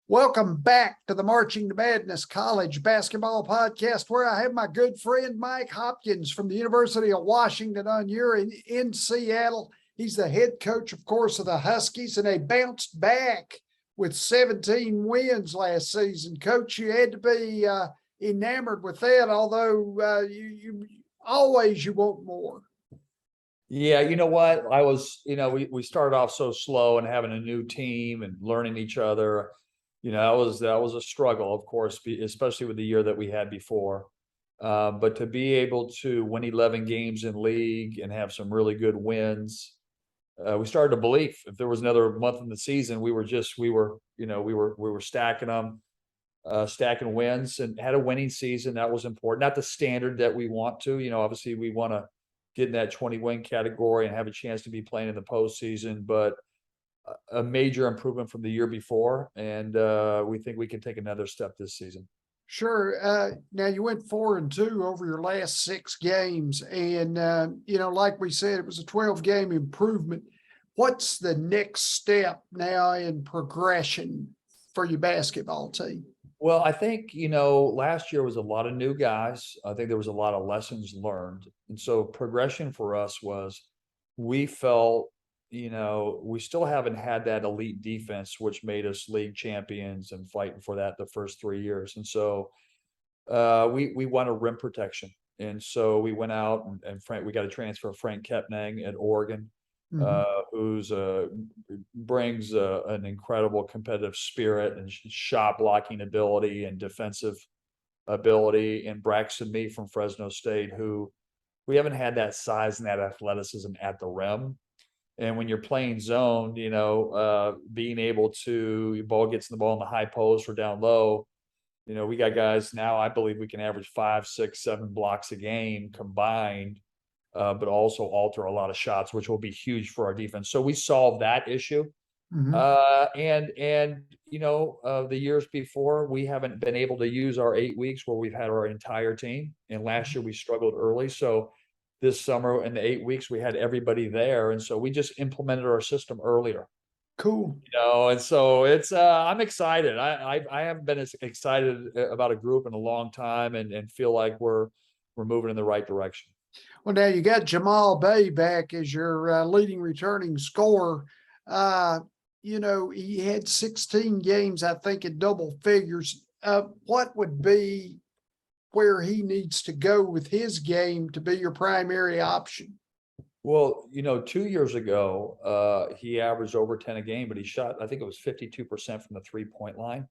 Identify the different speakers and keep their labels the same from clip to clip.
Speaker 1: Welcome back to the Marching to Madness College Basketball Podcast, where I have my good friend Mike Hopkins from the University of Washington on here in Seattle. He's the head coach, of course, of the Huskies, and they bounced back with 17 wins last season. Coach, you had to be enamored with that, although you always want more.
Speaker 2: Yeah, you know what? We started off so slow and having a new team and learning each other. That was a struggle, of course, especially with the year that we had before. But to be able to win 11 games in league and have some really good wins, we started to believe if there was another month in the season, we were stacking them, stacking wins, and had a winning season. That was important. Not the standard that we want to. Obviously we want to get in that 20-win category and have a chance to be playing in the postseason, but a major improvement from the year before, and we think we can take another step this season.
Speaker 1: Sure. Now you went 4-2 over your last 6 games, and like we said, it was a 12-game improvement. What's the next step now in progression for your basketball team?
Speaker 2: Well, I think, last year was a lot of new guys. I think there was a lot of lessons learned. And so progression for us was, we felt, we still haven't had that elite defense, which made us league champions and fighting for that the first 3 years. And so we wanted rim protection. And so we went out and we got a transfer of Frank Kepnang at Oregon, who's brings an incredible competitive spirit and shot blocking ability and defensive ability, and Braxton Mee from Fresno State, who we haven't had that size and that athleticism at the rim. And when you're playing zone, being able to, your ball gets in the high post or down low, we got guys now, I believe we can average 5, 6, 7 blocks a game combined, but also alter a lot of shots, which will be huge for our defense. So we solved that issue. The years before, we haven't been able to use our 8 weeks where we've had our entire team. And last year we struggled early. So this summer in the 8 weeks, we had everybody there. And so we just implemented our system earlier.
Speaker 1: Cool.
Speaker 2: And so it's, I'm excited. I haven't been as excited about a group in a long time, and feel like we're moving in the right direction.
Speaker 1: Well, now you got Jamal Bay back as your leading returning scorer. He had 16 games, I think, in double figures. What would be where he needs to go with his game to be your primary option?
Speaker 2: Well, 2 years ago, he averaged over 10 a game, but he shot, I think it was 52% from the 3-point line.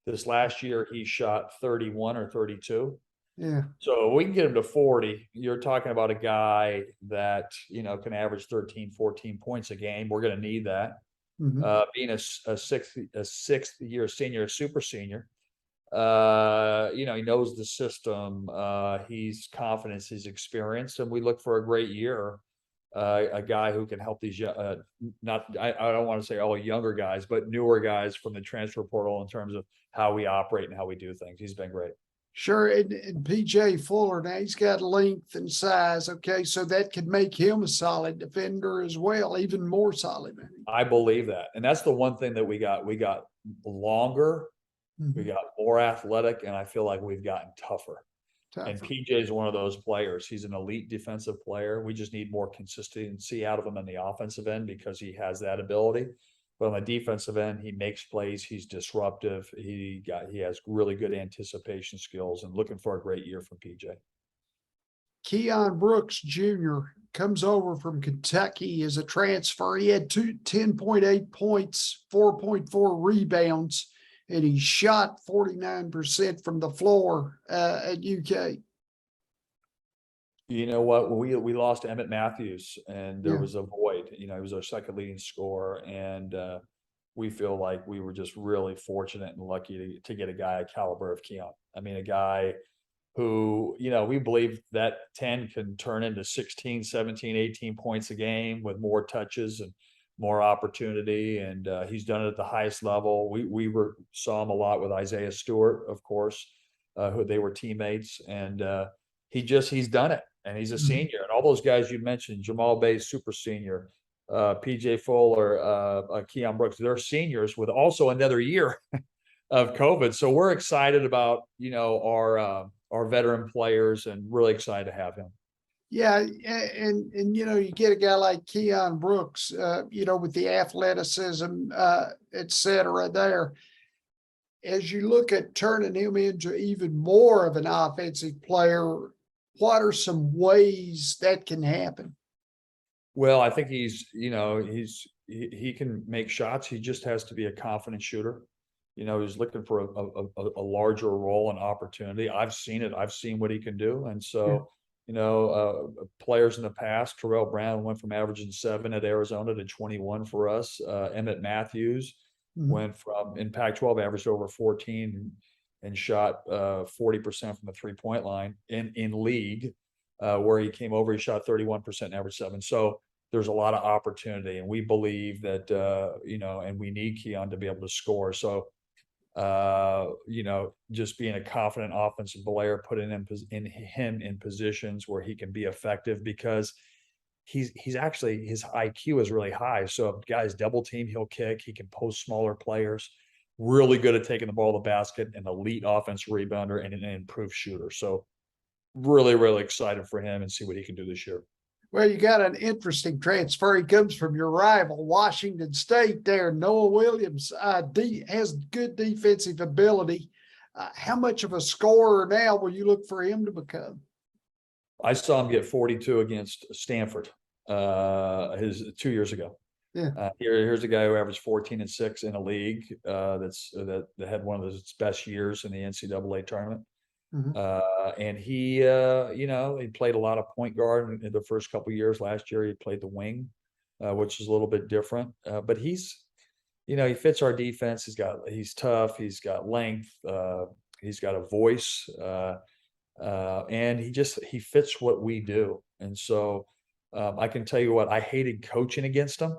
Speaker 2: This last year, he shot 31 or 32.
Speaker 1: Yeah.
Speaker 2: So we can get him to 40. You're talking about a guy that, can average 13, 14 points a game. We're going to need that. Being a sixth year senior, a super senior, he knows the system. He's confident, he's experienced, and we look for a great year. A guy who can help these, I don't want to say all younger guys, but newer guys from the transfer portal in terms of how we operate and how we do things. He's been great.
Speaker 1: Sure. And PJ Fuller, now he's got length and size. Okay. So that could make him a solid defender as well, even more solid. Maybe.
Speaker 2: I believe that. And that's the one thing that we got longer, we got more athletic, and I feel like we've gotten tougher. And PJ is one of those players. He's an elite defensive player. We just need more consistency out of him on the offensive end because he has that ability. But on the defensive end, he makes plays. He's disruptive. He has really good anticipation skills, and looking for a great year from PJ.
Speaker 1: Keon Brooks Jr. comes over from Kentucky as a transfer. He had 10.8 points, 4.4 rebounds, and he shot 49% from the floor at UK.
Speaker 2: You know what? We lost Emmett Matthews, and there was a void. He was our second leading scorer, and we feel like we were just really fortunate and lucky to get a guy of caliber of Keon. I mean, a guy who, we believe that 10 can turn into 16, 17, 18 points a game with more touches and more opportunity, and he's done it at the highest level. We saw him a lot with Isaiah Stewart, of course, who they were teammates, and he's done it, and he's a senior. And all those guys you mentioned, Jamal Bay, super senior, PJ Fuller, Keon Brooks, they're seniors with also another year of COVID. So we're excited about, our veteran players and really excited to have him.
Speaker 1: Yeah, and you get a guy like Keon Brooks, with the athleticism, et cetera there. As you look at turning him into even more of an offensive player, what are some ways that can happen?
Speaker 2: Well, I think he can make shots. He just has to be a confident shooter. He's looking for a larger role and opportunity. I've seen it. I've seen what he can do. And so, players in the past, Terrell Brown went from averaging 7 at Arizona to 21 for us. Emmett Matthews went from in Pac-12 averaged over 14 and shot 40% from the 3-point line in league. Where he came over, he shot 31% and average 7. So there's a lot of opportunity, and we believe that and we need Keon to be able to score. So just being a confident offensive player, putting him in positions where he can be effective, because he's actually, his IQ is really high. So if guys double team, he'll kick. He can post smaller players. Really good at taking the ball to the basket, an elite offensive rebounder, and an improved shooter. So really, really excited for him and see what he can do this year.
Speaker 1: Well, you got an interesting transfer. He comes from your rival, Washington State there. Noah Williams has good defensive ability. How much of a scorer now will you look for him to become?
Speaker 2: I saw him get 42 against Stanford his 2 years ago.
Speaker 1: Yeah.
Speaker 2: Here's a guy who averaged 14 and 6 in a league that had one of his best years in the NCAA tournament. And he played a lot of point guard in the first couple of years. Last year, he played the wing, which is a little bit different. But he fits our defense. He's tough. He's got length. He's got a voice, and he fits what we do. And so I can tell you what, I hated coaching against him.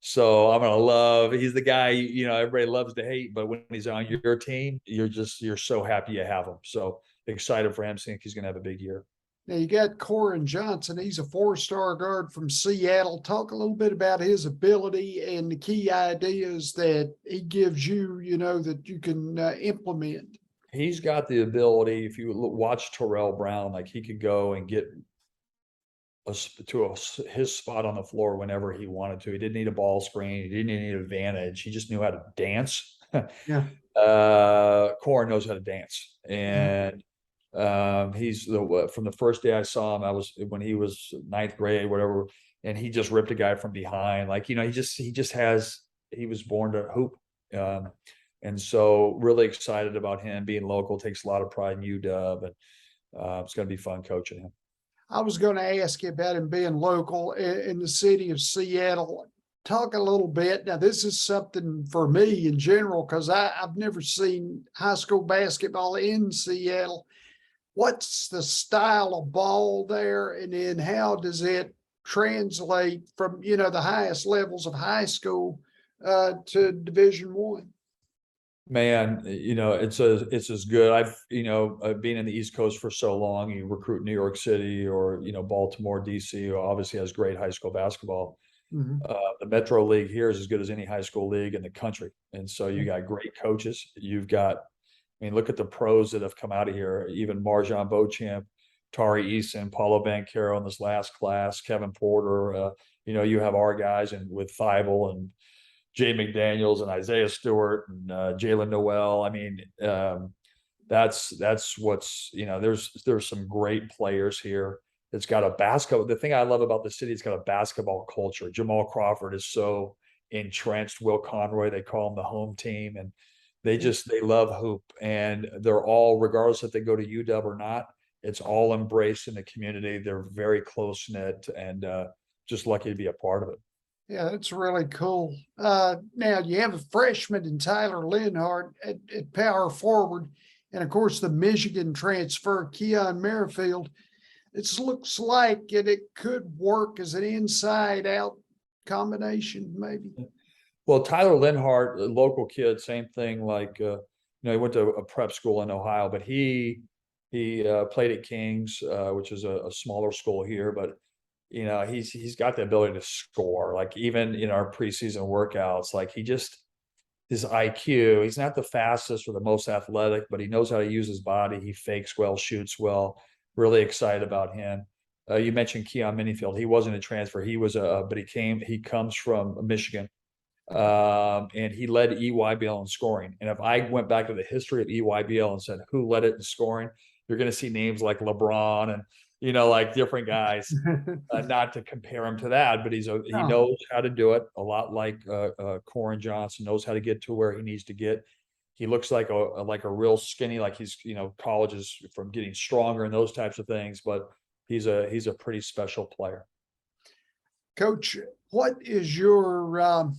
Speaker 2: So he's the guy, everybody loves to hate, but when he's on your team, you're so happy you have him. So excited for him. Think he's going to have a big year.
Speaker 1: Now you got Keion Johnson. He's a 4-star guard from Seattle. Talk a little bit about his ability and the key ideas that he gives you, that you can implement.
Speaker 2: He's got the ability. If you watch Terrell Brown, like he could go and get his spot on the floor whenever he wanted to. He didn't need a ball screen. He didn't need an advantage. He just knew how to dance.
Speaker 1: Yeah.
Speaker 2: Keion knows how to dance, and he's from the first day I saw him, when he was 9th grade, whatever, and he just ripped a guy from behind. Like, he was born to hoop. And so really excited about him being local, takes a lot of pride in UW, and it's going to be fun coaching him.
Speaker 1: I was going to ask you about him being local in the city of Seattle. Talk a little bit. Now, this is something for me in general, because I've never seen high school basketball in Seattle. What's the style of ball there? And then how does it translate from, the highest levels of high school to Division I?
Speaker 2: Man, it's as good. I've been in the East Coast for so long. You recruit New York City or Baltimore, DC, who obviously has great high school basketball. The Metro League here is as good as any high school league in the country, and so you got great coaches. You've got, look at the pros that have come out of here. Even Marjan Beauchamp, Tari Eason, Paulo Banchero in this last class, Kevin Porter. You have our guys and with Thibault and Jay McDaniels and Isaiah Stewart and Jalen Noel. That's what's, there's some great players here. It's got a basketball. The thing I love about the city, it's got a basketball culture. Jamal Crawford is so entrenched. Will Conroy, they call him the home team, and they love hoop, and they're all, regardless if they go to UW or not, it's all embraced in the community. They're very close knit, and just lucky to be a part of it.
Speaker 1: Yeah, that's really cool. Now you have a freshman in Tyler Linhart at power forward, and of course the Michigan transfer, Keon Merrifield. It looks like it could work as an inside-out combination, maybe.
Speaker 2: Well, Tyler Linhart, a local kid, same thing. Like he went to a prep school in Ohio, but he played at Kings, which is a smaller school here, but. He's got the ability to score. Like, even in our preseason workouts, like he his IQ. He's not the fastest or the most athletic, but he knows how to use his body. He fakes well, shoots well. Really excited about him. You mentioned Keon Minifield. He wasn't a transfer. He was but he comes from Michigan. And he led EYBL in scoring. And if I went back to the history of EYBL and said who led it in scoring, you're going to see names like LeBron and like different guys. Not to compare him to that, but he knows how to do it. A lot like Corin Johnson knows how to get to where he needs to get. He looks like a real skinny, like he's college is from getting stronger and those types of things. But he's a pretty special player.
Speaker 1: Coach, what is your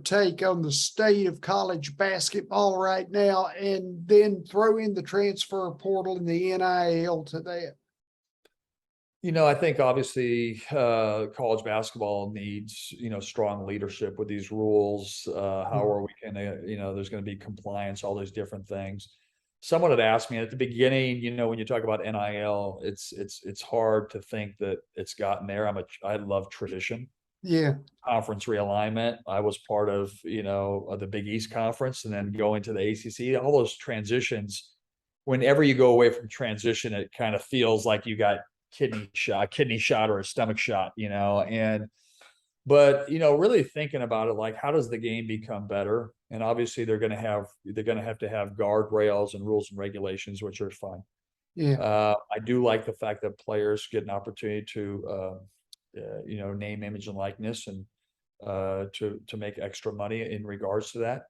Speaker 1: take on the state of college basketball right now, and then throw in the transfer portal and the NIL to that?
Speaker 2: I think obviously college basketball needs, strong leadership with these rules. How are we going to, there's going to be compliance, all those different things. Someone had asked me at the beginning, when you talk about NIL, it's hard to think that it's gotten there. I love tradition.
Speaker 1: Yeah.
Speaker 2: Conference realignment. I was part of, the Big East Conference and then going to the ACC. All those transitions, whenever you go away from transition, it kind of feels like you got kidney shot or a stomach shot, but really thinking about it, like how does the game become better? And obviously they're going to have to have guardrails and rules and regulations, which are fine.
Speaker 1: Yeah.
Speaker 2: I do like the fact that players get an opportunity to name, image, and likeness, and to make extra money in regards to that.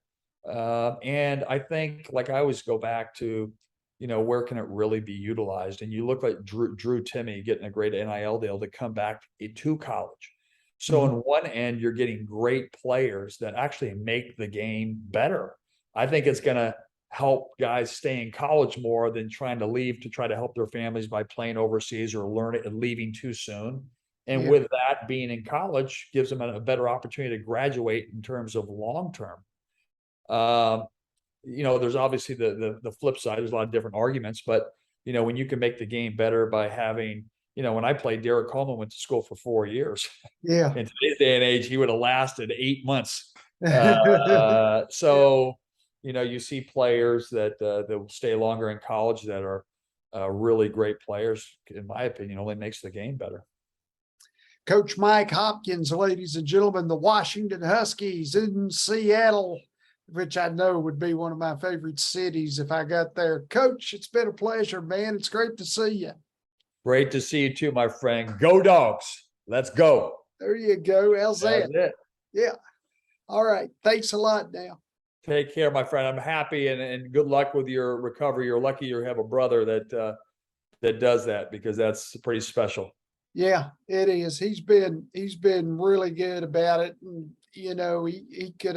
Speaker 2: And I think, like, I always go back to, where can it really be utilized? And you look like Drew Timme getting a great NIL deal to come back to college. So on one end, you're getting great players that actually make the game better. I think it's going to help guys stay in college more than trying to leave to try to help their families by playing overseas or learning and leaving too soon. And with that, being in college gives them a better opportunity to graduate in terms of long-term. There's obviously the flip side. There's a lot of different arguments, but when you can make the game better by having, when I played, Derek Coleman went to school for 4 years.
Speaker 1: Yeah.
Speaker 2: In today's day and age, he would have lasted 8 months. You see players that will stay longer in college that are really great players. In my opinion, only makes the game better.
Speaker 1: Coach Mike Hopkins, ladies and gentlemen, the Washington Huskies in Seattle, which I know would be one of my favorite cities if I got there. Coach, it's been a pleasure, man. It's great to see you.
Speaker 2: Great to see you too, my friend. Go Dogs. Let's go.
Speaker 1: There you go. How's that?
Speaker 2: That's it.
Speaker 1: Yeah. All right. Thanks a lot now.
Speaker 2: Take care, my friend. I'm happy and good luck with your recovery. You're lucky you have a brother that does that, because that's pretty special.
Speaker 1: Yeah, it is. He's been really good about it. And, he could